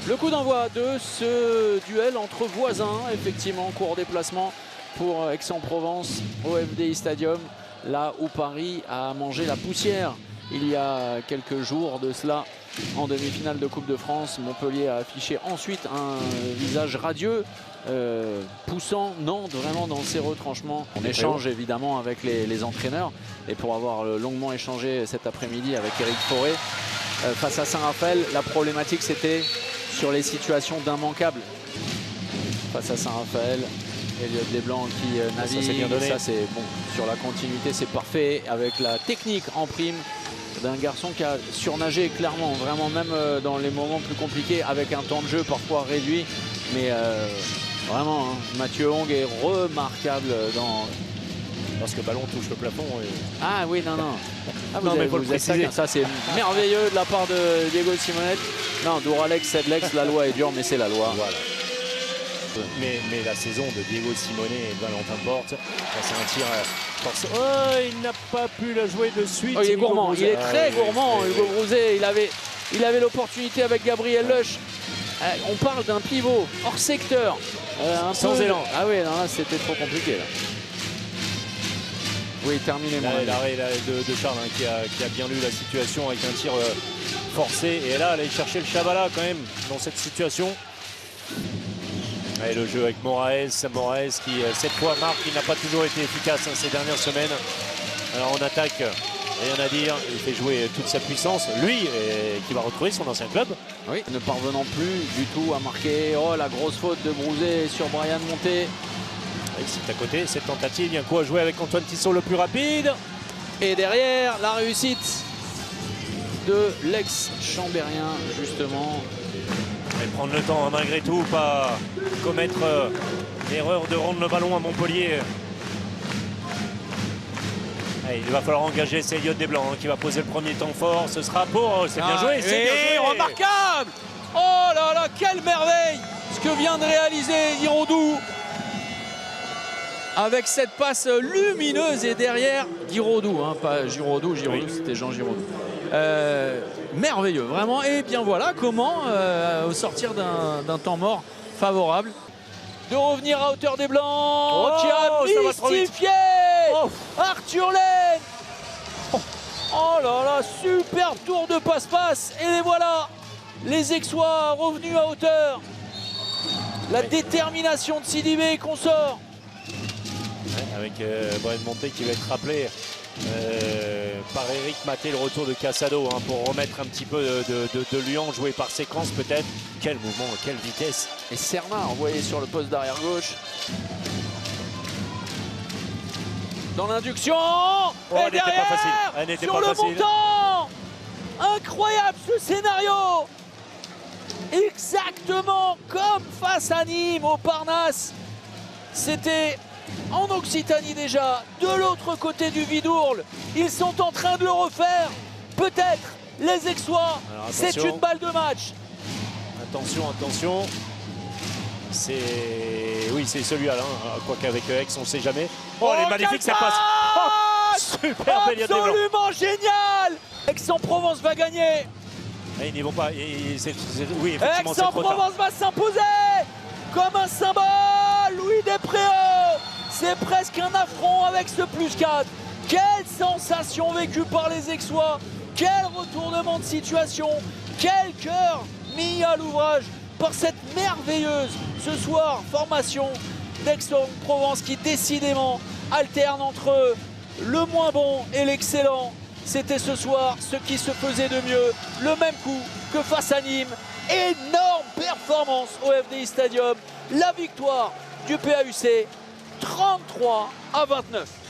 Le coup d'envoi de ce duel entre voisins, effectivement, court déplacement pour Aix-en-Provence au FDI Stadium, là où Paris a mangé la poussière il y a quelques jours de cela en demi-finale de Coupe de France. Montpellier a affiché ensuite un visage radieux, poussant Nantes vraiment dans ses retranchements. On échange évidemment avec les entraîneurs, et pour avoir longuement échangé cet après-midi avec Éric Fauré face à Saint-Raphaël, la problématique c'était sur les situations d'immanquables. Face à Saint-Raphaël, Elliot Desblancs qui navigue, ça c'est bon, sur la continuité c'est parfait, avec la technique en prime d'un garçon qui a surnagé clairement, vraiment même dans les moments plus compliqués, avec un temps de jeu parfois réduit, mais vraiment hein, Mathieu Hong est remarquable dans... Parce que le ballon touche le plafond. Et... Ah oui, non, non. Ah, non mais faut le préciser. Ça c'est merveilleux de la part de Diego Simonette. Non, Douralex, Sedlex, la loi est dure, mais c'est la loi. Voilà. Mais la saison de Diego Simonet et de Valentin Porte, c'est un tir force. Oh, il n'a pas pu la jouer de suite. Oh, il est gourmand, il est très gourmand, Hugo Brouzet. Il avait l'opportunité avec Gabriel Leuch. On parle d'un pivot hors secteur. Sans élan. Ah oui, non, là c'était trop compliqué. Là. Oui, terminé. L'arrêt de Charles hein, qui a bien lu la situation avec un tir forcé. Et là, aller chercher le Chavala quand même dans cette situation. Et le jeu avec Moraes qui cette fois marque, il n'a pas toujours été efficace hein, ces dernières semaines. Alors en attaque, rien à dire, il fait jouer toute sa puissance. Lui, qui va retrouver son ancien club. Oui, ne parvenant plus du tout à marquer. Oh, la grosse faute de Brouzet sur Brian Monté. Et c'est à côté, cette tentative, il y a un coup à jouer avec Antoine Tissot le plus rapide. Et derrière, la réussite de l'ex-Chambérien, justement. Et prendre le temps, hein, malgré tout, pas commettre l'erreur de rendre le ballon à Montpellier. Et il va falloir engager, c'est Elliot Desblancs hein, qui va poser le premier temps fort. Ce sera pour... c'est bien joué, c'est bien joué. Remarquable. Oh là là, quelle merveille ce que vient de réaliser Giraudoux. Avec cette passe lumineuse et derrière Giraudoux, hein, pas Giraudoux, oui. C'était Jean Giraudoux. Merveilleux, vraiment. Et bien voilà comment, au sortir d'un temps mort favorable, de revenir à hauteur des Blancs, qui a mystifié Arthur Laine. Oh là là, super tour de passe-passe. Et les voilà, les Aixois revenus à hauteur. La détermination de Sidibé et consort. Avec Brian Monté qui va être rappelé par Eric Maté, le retour de Casado hein, pour remettre un petit peu de luant, joué par séquence peut-être. Quel mouvement, quelle vitesse. Et Serna envoyé sur le poste d'arrière gauche. Dans l'induction, oh, et derrière, sur le montant. Incroyable ce scénario. Exactement comme face à Nîmes au Parnasse. C'était en Occitanie déjà, de l'autre côté du Vidourle. Ils sont en train de le refaire. Peut-être les Aixois, c'est une balle de match. Attention, attention. Oui, c'est celui-là, hein. Quoique avec Aix, on ne sait jamais. Oh, elle est magnifique, ça passe. Oh, super, absolument génial. Aix-en-Provence va gagner. Et ils n'y vont pas. Oui, effectivement, Aix-en-Provence va s'imposer comme un symbole. Louis Despréaux. C'est presque un affront avec ce +4. Quelle sensation vécue par les Aixois. Quel retournement de situation. Quel cœur mis à l'ouvrage par cette merveilleuse, ce soir, formation d'Aix-en-Provence qui décidément alterne entre le moins bon et l'excellent. C'était ce soir ce qui se faisait de mieux. Le même coup que face à Nîmes. Énorme performance au FDI Stadium. La victoire du PAUC. 33-29.